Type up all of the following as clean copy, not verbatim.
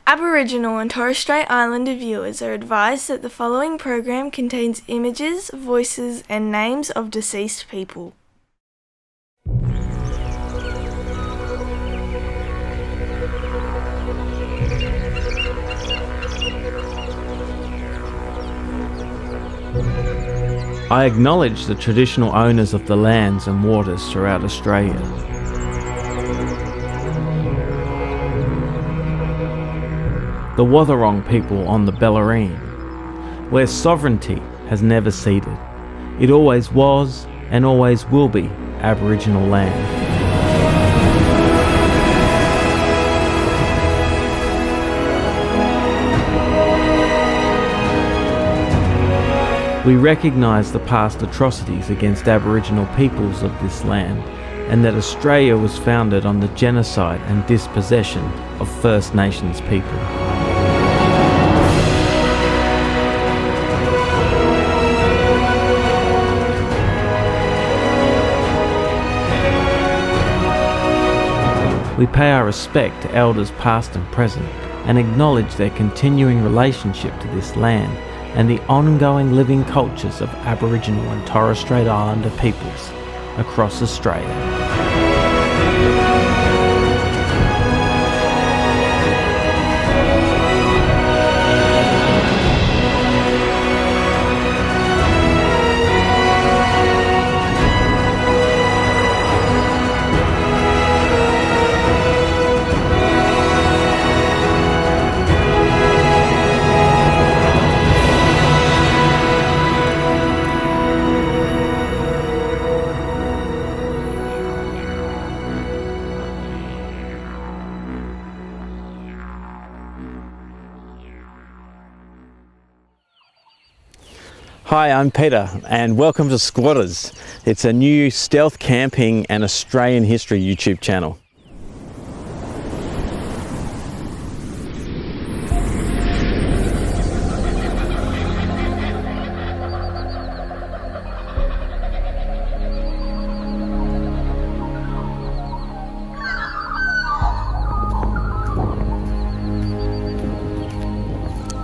Aboriginal and Torres Strait Islander viewers are advised that the following program contains images, voices and names of deceased people. I acknowledge the traditional owners of the lands and waters throughout Australia. The Wathaurong people on the Bellarine, where sovereignty has never ceded. It always was and always will be Aboriginal land. We recognise the past atrocities against Aboriginal peoples of this land, and that Australia was founded on the genocide and dispossession of First Nations people. We pay our respect to elders past and present, and acknowledge their continuing relationship to this land and the ongoing living cultures of Aboriginal and Torres Strait Islander peoples across Australia. Hi, I'm Peter and welcome to Squatters. It's a new stealth camping and Australian history YouTube channel.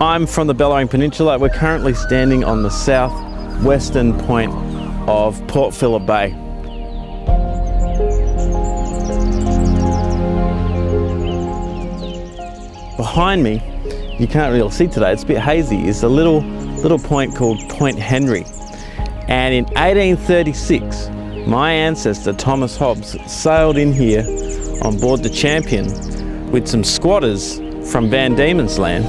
I'm from the Bellarine Peninsula. We're currently standing on the southwestern point of Port Phillip Bay. Behind me, you can't really see today, it's a bit hazy, is a little point called Point Henry. And in 1836, my ancestor Thomas Hobbs sailed in here on board the Champion with some squatters from Van Diemen's Land.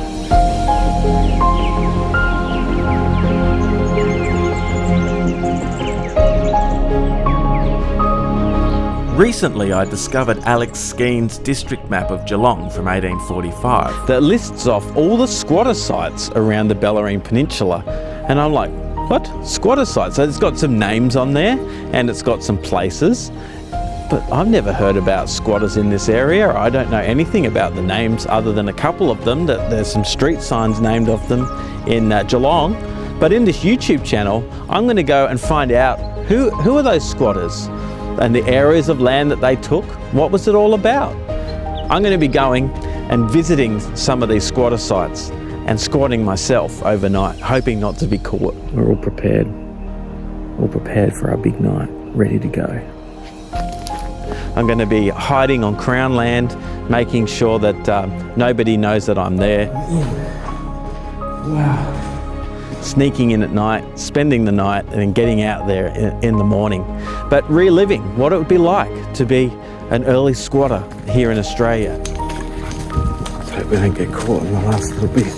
Recently I discovered Alex Skeen's district map of Geelong from 1845 that lists off all the squatter sites around the Bellarine Peninsula, and I'm like, what? Squatter sites? So it's got some names on there and it's got some places, but I've never heard about squatters in this area. I don't know anything about the names other than a couple of them, that there's some street signs named of them in Geelong. But in this YouTube channel I'm going to go and find out who are those squatters and the areas of land that they took. What was it all about? I'm going to be going and visiting some of these squatter sites and squatting myself overnight, hoping not to be caught. We're all prepared for our big night, ready to go. I'm going to be hiding on Crown land, making sure that nobody knows that I'm there. Wow. Sneaking in at night, spending the night and then getting out there in the morning. But reliving what it would be like to be an early squatter here in Australia. Let's hope we don't get caught in the last little bit.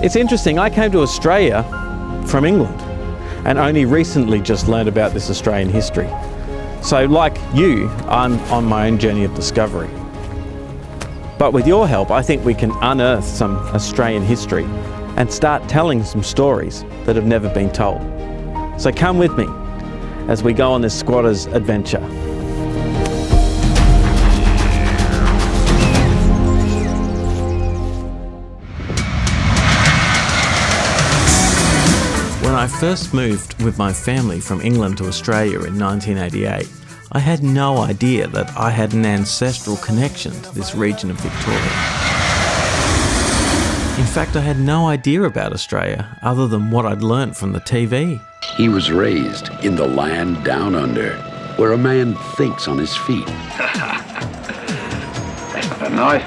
It's interesting, I came to Australia from England and only recently just learned about this Australian history. So like you, I'm on my own journey of discovery. But with your help, I think we can unearth some Australian history and start telling some stories that have never been told. So come with me as we go on this squatter's adventure. When I first moved with my family from England to Australia in 1988, I had no idea that I had an ancestral connection to this region of Victoria. In fact, I had no idea about Australia other than what I'd learnt from the TV. He was raised in the land down under, where a man thinks on his feet. That's not a knife.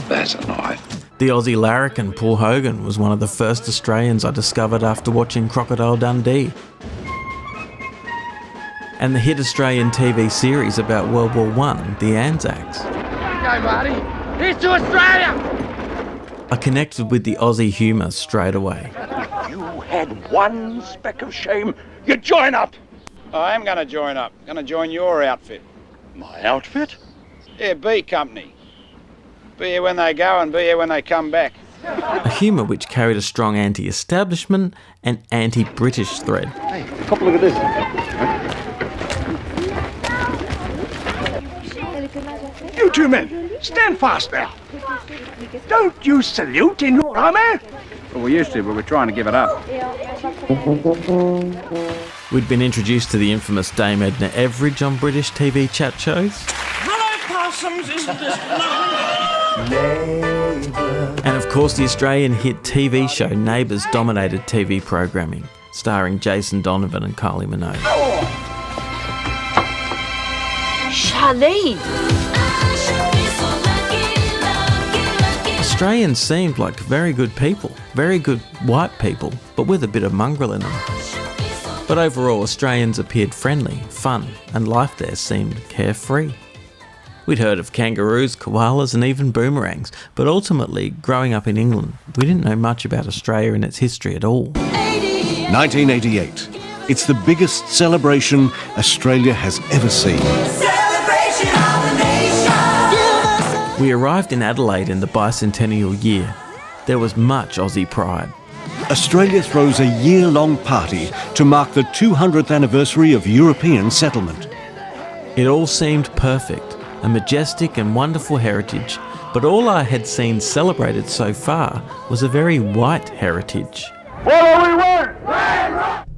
That's a knife. The Aussie larrikin Paul Hogan was one of the first Australians I discovered after watching Crocodile Dundee. And the hit Australian TV series about World War I, The Anzacs. Here you go, Marty. Here's to Australia! I connected with the Aussie humour straight away. If you had one speck of shame, you'd join up. I am going to join up. Going to join your outfit. My outfit? Yeah, B Company. Be here when they go and be here when they come back. A humour which carried a strong anti-establishment and anti-British thread. Hey, a couple look at this. You two men, stand fast now. Don't you salute in your army? Well, we used to, but we're trying to give it up. We'd been introduced to the infamous Dame Edna Everage on British TV chat shows. Hello, Possums, isn't this And of course the Australian hit TV show Neighbours dominated TV programming, starring Jason Donovan and Kylie Minogue. Charlene! Australians seemed like very good people, very good white people, but with a bit of mongrel in them. But overall, Australians appeared friendly, fun, and life there seemed carefree. We'd heard of kangaroos, koalas, and even boomerangs, but ultimately, growing up in England, we didn't know much about Australia and its history at all. 1988. It's the biggest celebration Australia has ever seen. We arrived in Adelaide in the bicentennial year. There was much Aussie pride. Australia throws a year-long party to mark the 200th anniversary of European settlement. It all seemed perfect, a majestic and wonderful heritage, but all I had seen celebrated so far was a very white heritage.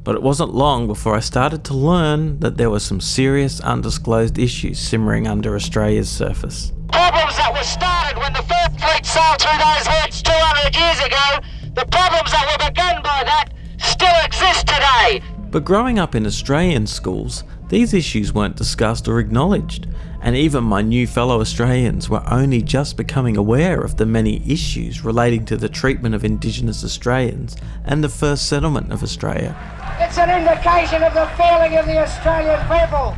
But it wasn't long before I started to learn that there were some serious undisclosed issues simmering under Australia's surface. Problems that were started when the first fleet sailed through those heads 200 years ago, the problems that were begun by that still exist today. But growing up in Australian schools, these issues weren't discussed or acknowledged, and even my new fellow Australians were only just becoming aware of the many issues relating to the treatment of Indigenous Australians and the first settlement of Australia. It's an indication of the feeling of the Australian people.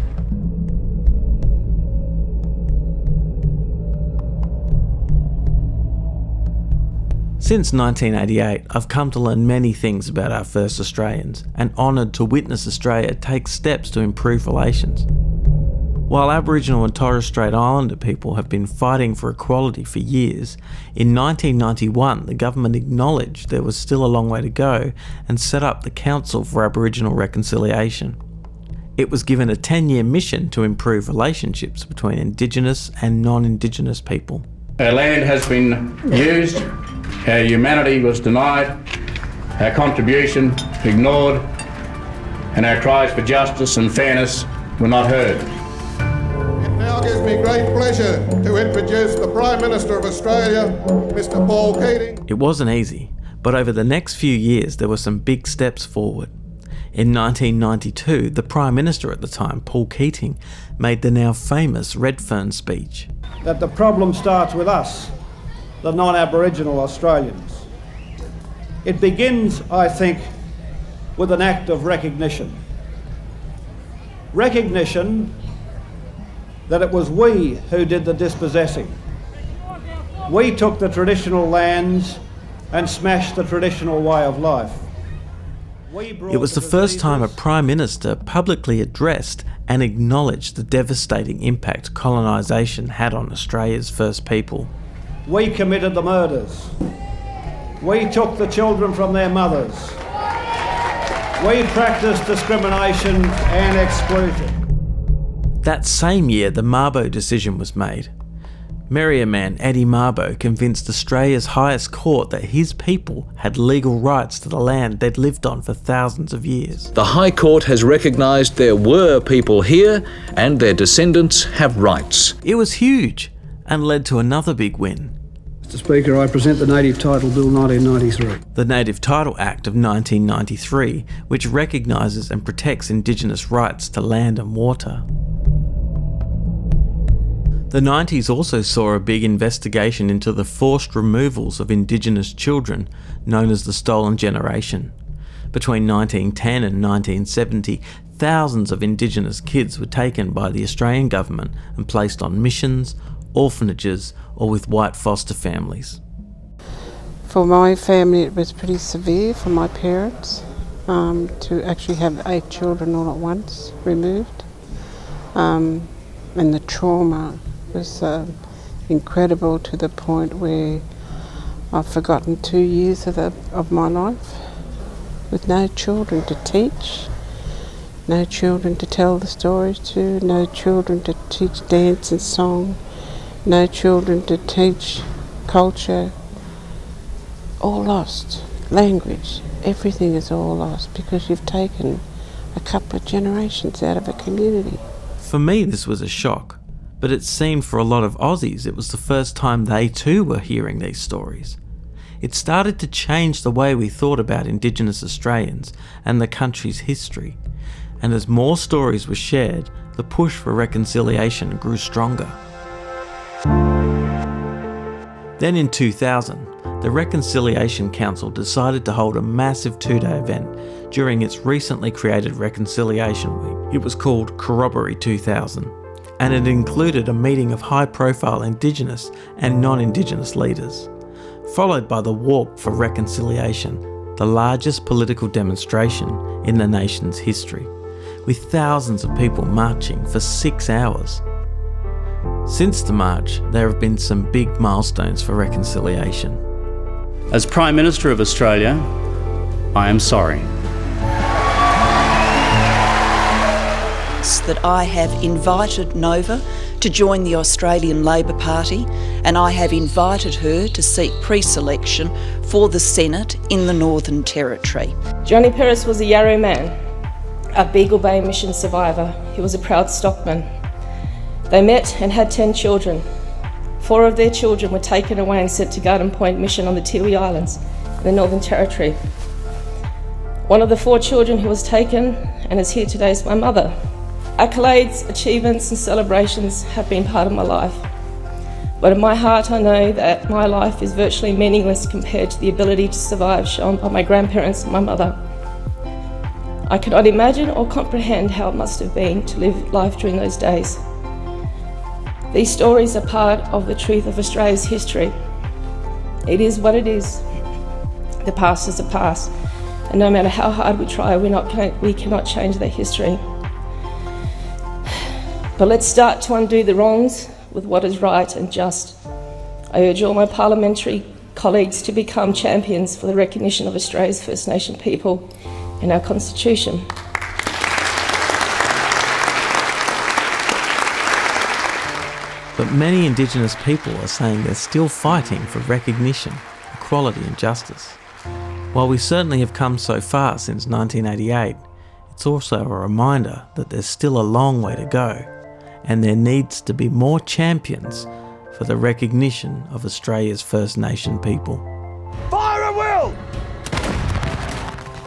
Since 1988, I've come to learn many things about our first Australians and honoured to witness Australia take steps to improve relations. While Aboriginal and Torres Strait Islander people have been fighting for equality for years, in 1991 the government acknowledged there was still a long way to go and set up the Council for Aboriginal Reconciliation. It was given a 10-year mission to improve relationships between Indigenous and non-Indigenous people. Our land has been used, our humanity was denied, our contribution ignored, and our cries for justice and fairness were not heard. It now gives me great pleasure to introduce the Prime Minister of Australia, Mr. Paul Keating. It wasn't easy, but over the next few years there were some big steps forward. In 1992, the Prime Minister at the time, Paul Keating, made the now famous Redfern speech. That the problem starts with us, the non-Aboriginal Australians. It begins, I think, with an act of recognition. Recognition that it was we who did the dispossessing. We took the traditional lands and smashed the traditional way of life. It was the first time a Prime Minister publicly addressed and acknowledged the devastating impact colonisation had on Australia's first people. We committed the murders. We took the children from their mothers. We practiced discrimination and exclusion. That same year, the Mabo decision was made. Merrier man Eddie Mabo convinced Australia's highest court that his people had legal rights to the land they'd lived on for thousands of years. The High Court has recognised there were people here and their descendants have rights. It was huge and led to another big win. Mr. Speaker, I present the Native Title Bill 1993. The Native Title Act of 1993, which recognises and protects Indigenous rights to land and water. The 90s also saw a big investigation into the forced removals of Indigenous children, known as the Stolen Generation. Between 1910 and 1970, thousands of Indigenous kids were taken by the Australian government and placed on missions, orphanages, or with white foster families. For my family, it was pretty severe for my parents to actually have 8 children all at once removed. And the trauma was incredible, to the point where I've forgotten 2 years of my life with no children to teach, no children to tell the stories to, no children to teach dance and song, no children to teach culture. All lost. Language, everything is all lost because you've taken a couple of generations out of a community. For me, this was a shock. But it seemed for a lot of Aussies it was the first time they too were hearing these stories. It started to change the way we thought about Indigenous Australians and the country's history. And as more stories were shared, the push for reconciliation grew stronger. Then in 2000, the Reconciliation Council decided to hold a massive 2-day event during its recently created Reconciliation Week. It was called CORROBOREE 2000. And it included a meeting of high-profile Indigenous and non-Indigenous leaders, followed by the Walk for Reconciliation, the largest political demonstration in the nation's history, with thousands of people marching for 6 hours. Since the march, there have been some big milestones for reconciliation. As Prime Minister of Australia, I am sorry. That I have invited Nova to join the Australian Labor Party, and I have invited her to seek pre-selection for the Senate in the Northern Territory. Johnny Perez was a Yarra man, a Beagle Bay mission survivor. He was a proud stockman. They met and had 10 children. 4 of their children were taken away and sent to Garden Point Mission on the Tiwi Islands in the Northern Territory. One of the 4 children who was taken and is here today is my mother. Accolades, achievements and celebrations have been part of my life. But in my heart I know that my life is virtually meaningless compared to the ability to survive shown by my grandparents and my mother. I cannot imagine or comprehend how it must have been to live life during those days. These stories are part of the truth of Australia's history. It is what it is. The past is the past, and no matter how hard we try, we cannot change that history. But let's start to undo the wrongs with what is right and just. I urge all my parliamentary colleagues to become champions for the recognition of Australia's First Nation people in our Constitution. But many Indigenous people are saying they're still fighting for recognition, equality and justice. While we certainly have come so far since 1988, it's also a reminder that there's still a long way to go, and there needs to be more champions for the recognition of Australia's First Nation people. Fire at will!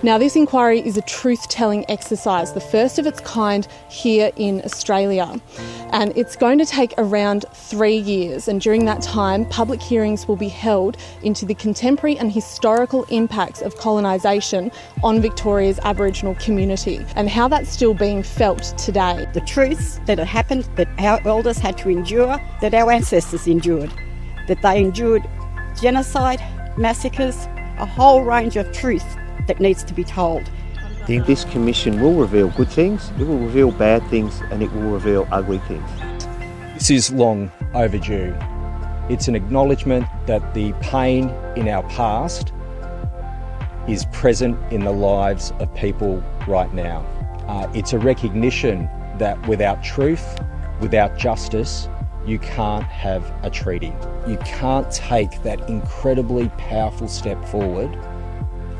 Now, this inquiry is a truth-telling exercise, the first of its kind here in Australia. And it's going to take around 3 years. And during that time, public hearings will be held into the contemporary and historical impacts of colonisation on Victoria's Aboriginal community and how that's still being felt today. The truths that have happened, that our elders had to endure, that our ancestors endured, that they endured genocide, massacres, a whole range of truth that needs to be told. I think this commission will reveal good things, it will reveal bad things, and it will reveal ugly things. This is long overdue. It's an acknowledgement that the pain in our past is present in the lives of people right now. It's a recognition that without truth, without justice, you can't have a treaty. You can't take that incredibly powerful step forward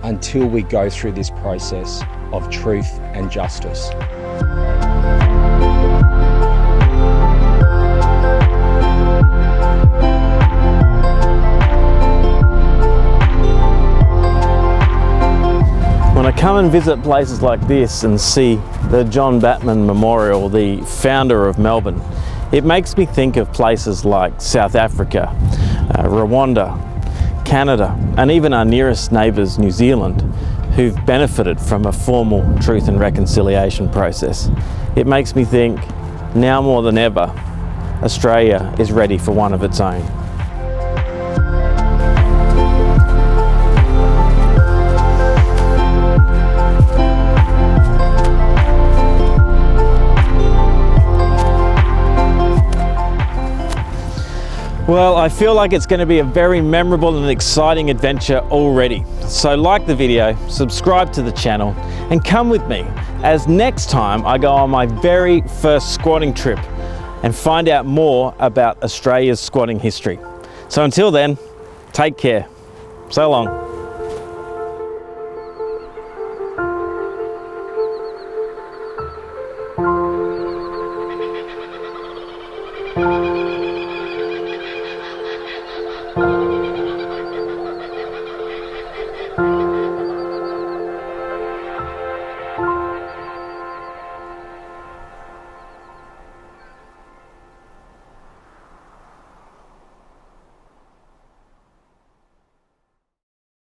until we go through this process of truth and justice. come and visit places like this and see the John Batman Memorial, the founder of Melbourne, it makes me think of places like South Africa, Rwanda, Canada, and even our nearest neighbours, New Zealand, who've benefited from a formal truth and reconciliation process. It makes me think, now more than ever, Australia is ready for one of its own. Well, I feel like it's going to be a very memorable and exciting adventure already. So like the video, subscribe to the channel, and come with me as next time I go on my very first squatting trip and find out more about Australia's squatting history. So until then, take care. So long.